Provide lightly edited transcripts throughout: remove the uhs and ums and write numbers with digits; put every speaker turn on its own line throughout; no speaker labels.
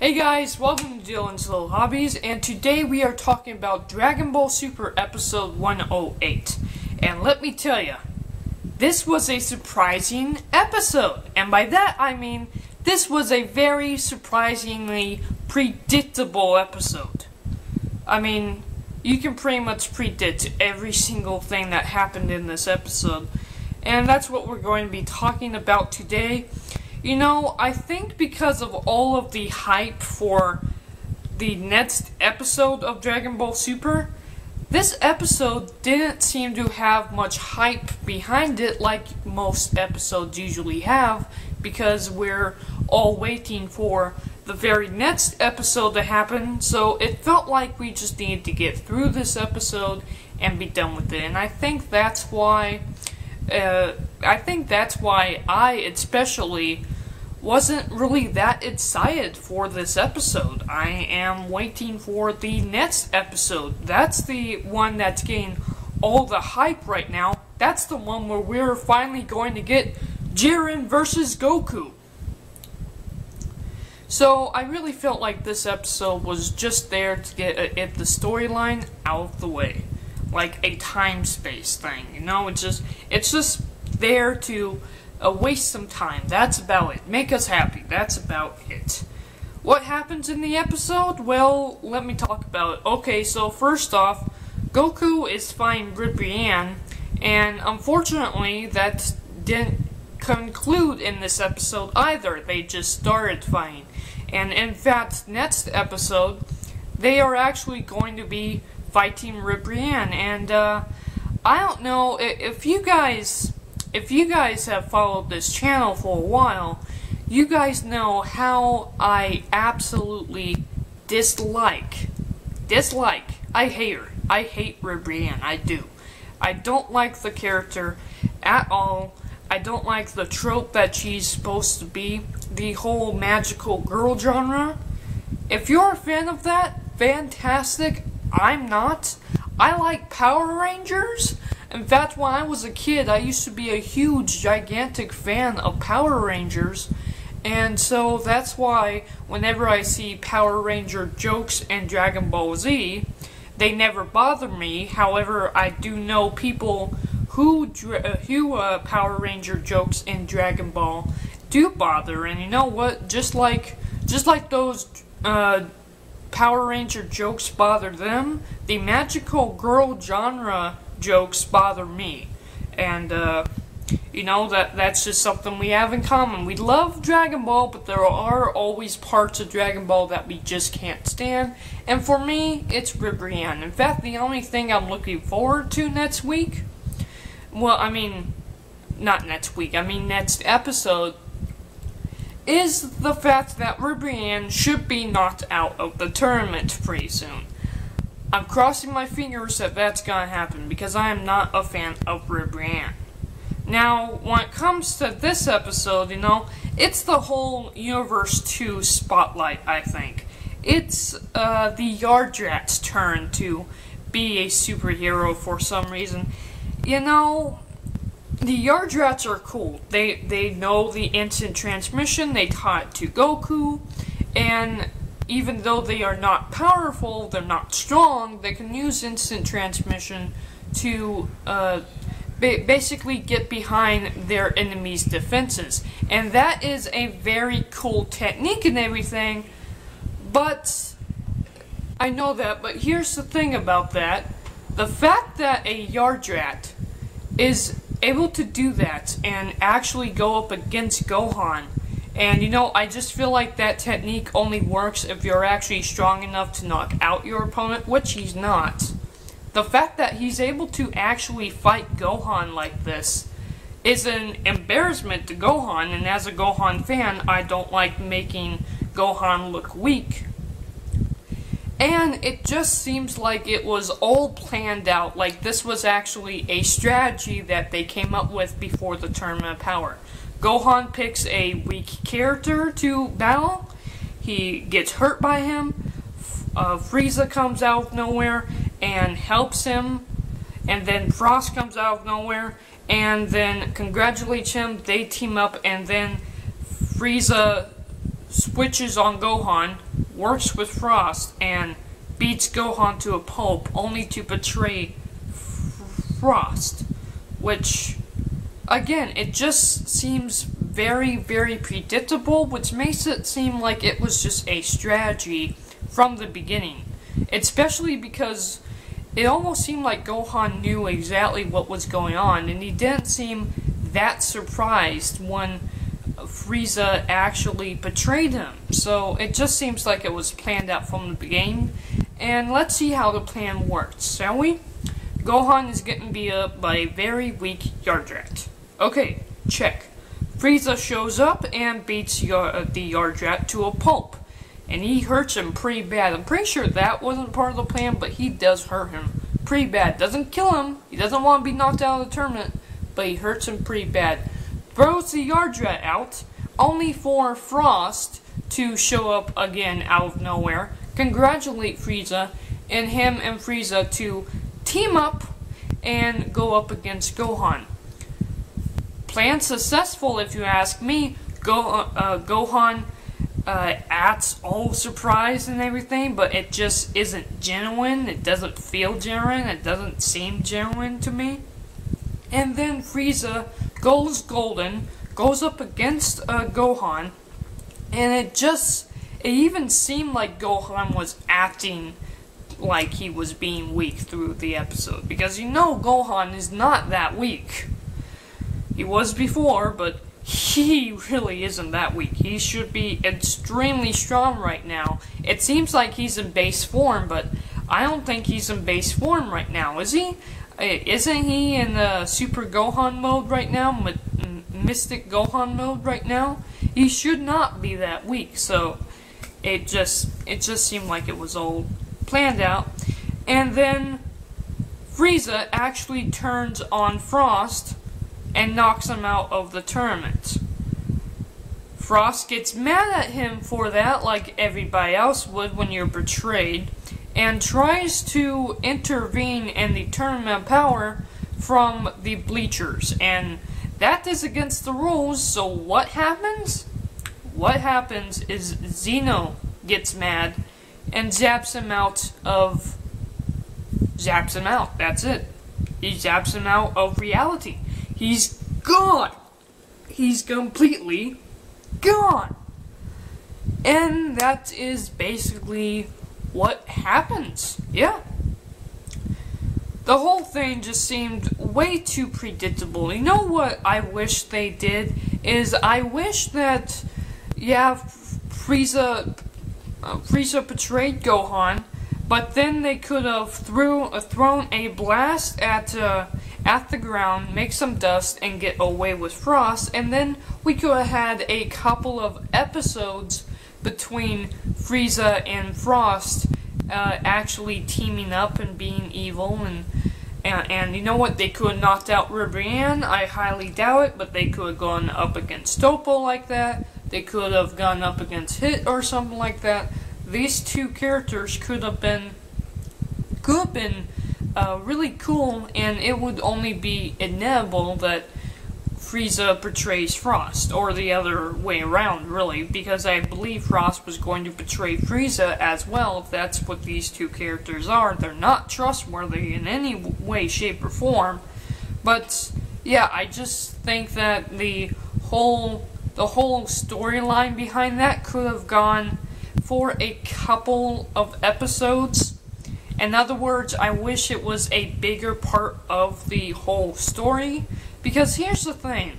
Hey guys, welcome to Dylan's Little Hobbies, and today we are talking about Dragon Ball Super Episode 108. And let me tell you, this was a surprising episode. And by that I mean, this was a very surprisingly predictable episode. I mean, you can pretty much predict every single thing that happened in this episode. And that's what we're going to be talking about today. You know, I think because of all of the hype for the next episode of Dragon Ball Super, this episode didn't seem to have much hype behind it like most episodes usually have, because we're all waiting for the very next episode to happen, so it felt like we just needed to get through this episode and be done with it. And I think that's why I especially wasn't really that excited for this episode. I am waiting for the next episode. That's the one that's getting all the hype right now. That's the one where we're finally going to get Jaron versus Goku. So I really felt like this episode was just there to get the storyline out of the way. Like a time-space thing, you know? It's just there to waste some time. That's about it. Make us happy. That's about it. What happens in the episode? Well, let me talk about it. Okay, so first off, Goku is fighting Brienne, and unfortunately, that didn't conclude in this episode either. They just started fighting. And in fact, next episode, they are actually going to be fighting Brienne. And I don't know if you guys have followed this channel for a while, you guys know how I absolutely dislike. I hate her. I hate Brienne. I do. I don't like the character at all. I don't like the trope that she's supposed to be, the whole magical girl genre. If you're a fan of that, fantastic. I'm not. I like Power Rangers. In fact, when I was a kid, I used to be a huge, gigantic fan of Power Rangers. And so that's why whenever I see Power Ranger jokes in Dragon Ball Z, they never bother me. However, I do know people who Power Ranger jokes in Dragon Ball do bother. And you know what? Just like those Power Ranger jokes bother them, the magical girl genre jokes bother me. And you know, that's just something we have in common. We love Dragon Ball, but there are always parts of Dragon Ball that we just can't stand. And for me, it's Brienne. In fact, the only thing I'm looking forward to next week, well, I mean, not next week, I mean next episode, is the fact that Brienne should be knocked out of the tournament pretty soon. I'm crossing my fingers that that's gonna happen, because I am not a fan of Brienne. Now, when it comes to this episode, you know, it's the whole Universe 2 spotlight, I think. It's the Yardrat's turn to be a superhero for some reason. You know, the Yardrats are cool. They know the instant transmission, they taught it to Goku, and even though they are not powerful, they're not strong, they can use instant transmission to basically get behind their enemy's defenses. And that is a very cool technique and everything, but I know that, but here's the thing about that. The fact that a Yardrat is able to do that and actually go up against Gohan, and you know, I just feel like that technique only works if you're actually strong enough to knock out your opponent, which he's not. The fact that he's able to actually fight Gohan like this is an embarrassment to Gohan, and as a Gohan fan, I don't like making Gohan look weak. And it just seems like it was all planned out, like this was actually a strategy that they came up with before the Tournament of Power. Gohan picks a weak character to battle, he gets hurt by him, Frieza comes out of nowhere and helps him, and then Frost comes out of nowhere and then congratulates him, they team up, and then Frieza switches on Gohan, works with Frost and beats Gohan to a pulp only to betray Frost, which, again, it just seems very, very predictable, which makes it seem like it was just a strategy from the beginning. Especially because it almost seemed like Gohan knew exactly what was going on, and he didn't seem that surprised when Frieza actually betrayed him. So it just seems like it was planned out from the beginning. And let's see how the plan works, shall we? Gohan is getting beat up by a very weak Yardrat. Okay, check. Frieza shows up and beats the Yardrat to a pulp. And he hurts him pretty bad. I'm pretty sure that wasn't part of the plan, but he does hurt him pretty bad. Doesn't kill him. He doesn't want to be knocked out of the tournament, but he hurts him pretty bad. Throws the Yardrat out, only for Frost to show up again out of nowhere, congratulate Frieza, and him and Frieza to team up and go up against Gohan. Plan successful, if you ask me. Gohan acts all surprised and everything, but it just isn't genuine. It doesn't feel genuine. It doesn't seem genuine to me. And then Frieza goes golden, goes up against Gohan, and it even seemed like Gohan was acting like he was being weak through the episode, because you know Gohan is not that weak. He was before, but he really isn't that weak. He should be extremely strong right now. It seems like he's in base form, but I don't think he's in base form right now, is he? Isn't he in Super Gohan mode right now? Mystic Gohan mode right now? He should not be that weak, so it just seemed like it was all planned out. And then Frieza actually turns on Frost and knocks him out of the tournament. Frost gets mad at him for that, like everybody else would when you're betrayed, and tries to intervene in the tournament power from the bleachers. And that is against the rules, so what happens? What happens is Zeno gets mad and zaps him out, that's it. He zaps him out of reality. He's gone. He's completely gone. And that is basically what happens. Yeah. The whole thing just seemed way too predictable. You know what I wish they did? Is I wish that, yeah, Frieza betrayed Gohan, but then they could have thrown a blast at the ground, make some dust, and get away with Frost, and then we could have had a couple of episodes between Frieza and Frost actually teaming up and being evil, and you know what, they could have knocked out Ribrianne. I highly doubt it, but they could have gone up against Topo like that. They could have gone up against Hit or something like that. These two characters could have been really cool, and it would only be inevitable that Frieza betrays Frost, or the other way around, really, because I believe Frost was going to betray Frieza as well, if that's what these two characters are. They're not trustworthy in any way, shape, or form, but yeah, I just think that the whole storyline behind that could have gone for a couple of episodes. In other words, I wish it was a bigger part of the whole story, because here's the thing.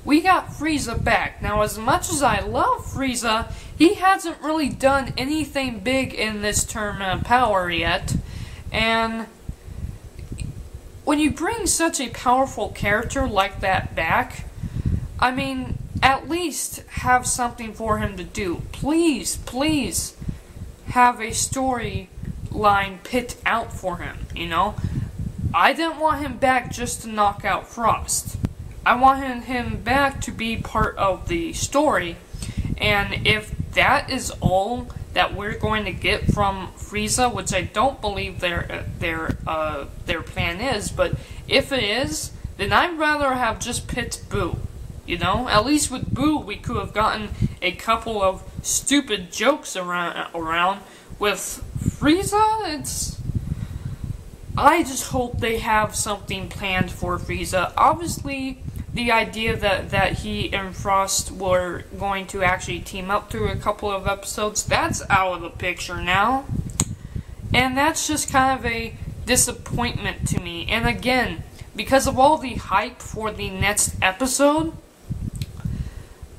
We got Frieza back. Now, as much as I love Frieza, he hasn't really done anything big in this tournament of power yet, and when you bring such a powerful character like that back, I mean, at least have something for him to do. Please, please have a storyline picked out for him, you know? I didn't want him back just to knock out Frost. I wanted him back to be part of the story, and if that is all that we're going to get from Frieza, which I don't believe their plan is, but if it is, then I'd rather have just picked Boo. You know, at least with Boo, we could have gotten a couple of stupid jokes around with Frieza. I just hope they have something planned for Frieza. Obviously, the idea that he and Frost were going to actually team up through a couple of episodes, that's out of the picture now. And that's just kind of a disappointment to me. And again, because of all the hype for the next episode,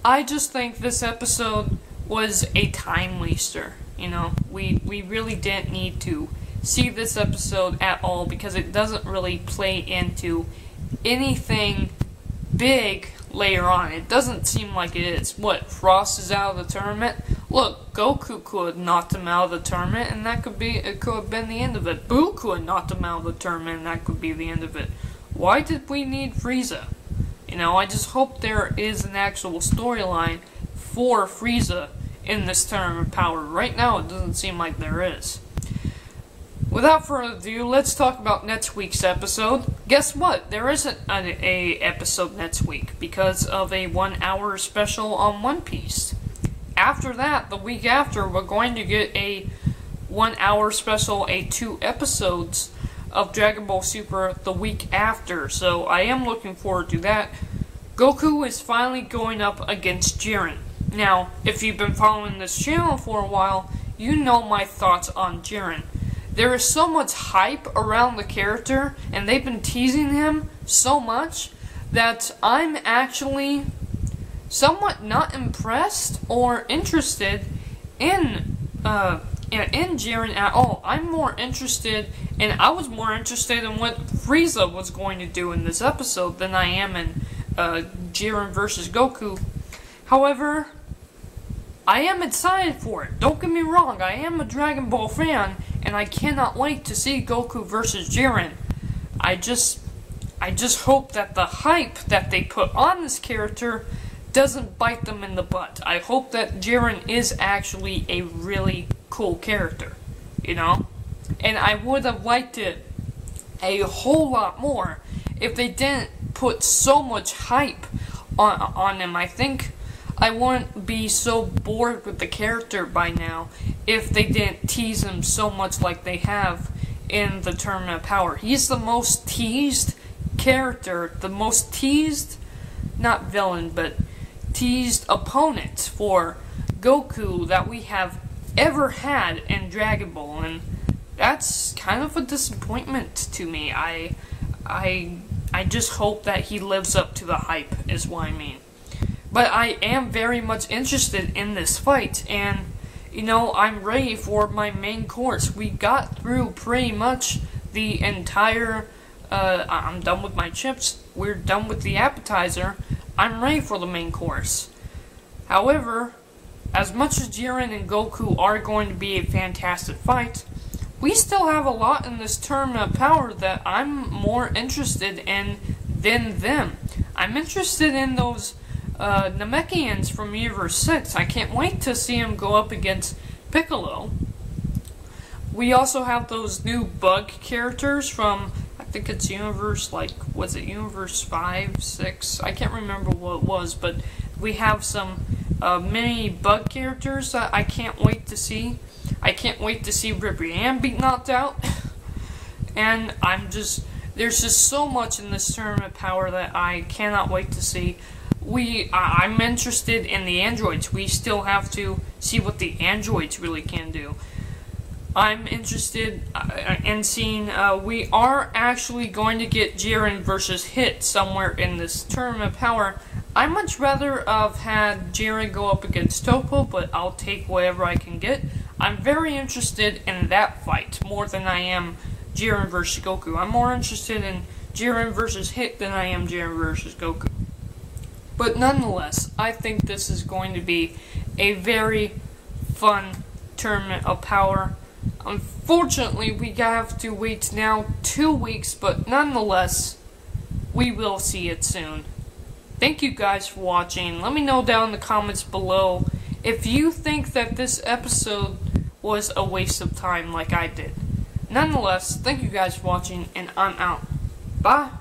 I just think this episode was a time waster. You know, we really didn't need to see this episode at all because it doesn't really play into anything big later on. It doesn't seem like it is. What, Frost is out of the tournament? Look, Goku could have knocked him out of the tournament, and it could have been the end of it. Boo could have knocked him out of the tournament, and that could be the end of it. Why did we need Frieza? You know, I just hope there is an actual storyline for Frieza in this Tournament of Power. Right now, it doesn't seem like there is. Without further ado, let's talk about next week's episode. Guess what? There isn't a episode next week because of a 1 hour special on One Piece. After that, the week after, we're going to get a 1 hour special, 2 episodes of Dragon Ball Super the week after. So I am looking forward to that. Goku is finally going up against Jaron. Now, if you've been following this channel for a while, you know my thoughts on Jaron. There is so much hype around the character, and they've been teasing him so much, that I'm actually somewhat not impressed or interested in Jaron at all. I'm more interested, and I was more interested in what Frieza was going to do in this episode than I am in Jaron versus Goku. However, I am excited for it. Don't get me wrong, I am a Dragon Ball fan, and I cannot wait to see Goku versus Jaron. I just hope that the hype that they put on this character doesn't bite them in the butt. I hope that Jaron is actually a really cool character, you know? And I would have liked it a whole lot more if they didn't put so much hype on him. I think I wouldn't be so bored with the character by now if they didn't tease him so much like they have in the Tournament of Power. He's the most teased character, the most teased, not villain, but teased opponent for Goku that we have ever had in Dragon Ball, and that's kind of a disappointment to me. I just hope that he lives up to the hype, is what I mean. But I am very much interested in this fight, and, you know, I'm ready for my main course. We got through pretty much the entire, I'm done with my chips, we're done with the appetizer, I'm ready for the main course. However, as much as Jiren and Goku are going to be a fantastic fight, we still have a lot in this Tournament of Power that I'm more interested in than them. I'm interested in those Namekians from Universe 6. I can't wait to see him go up against Piccolo. We also have those new bug characters from, I think it's Universe, like, was it Universe 5, 6? I can't remember what it was, but we have some mini bug characters that I can't wait to see. I can't wait to see Ribrianne be knocked out. And there's just so much in this Tournament of Power that I cannot wait to see. I'm interested in the androids. We still have to see what the androids really can do. I'm interested in seeing, we are actually going to get Jiren versus Hit somewhere in this Tournament of Power. I'd much rather have had Jiren go up against Toppo, but I'll take whatever I can get. I'm very interested in that fight more than I am Jiren versus Goku. I'm more interested in Jiren versus Hit than I am Jiren versus Goku. But nonetheless, I think this is going to be a very fun Tournament of Power. Unfortunately, we have to wait now 2 weeks, but nonetheless, we will see it soon. Thank you guys for watching. Let me know down in the comments below if you think that this episode was a waste of time like I did. Nonetheless, thank you guys for watching, and I'm out. Bye!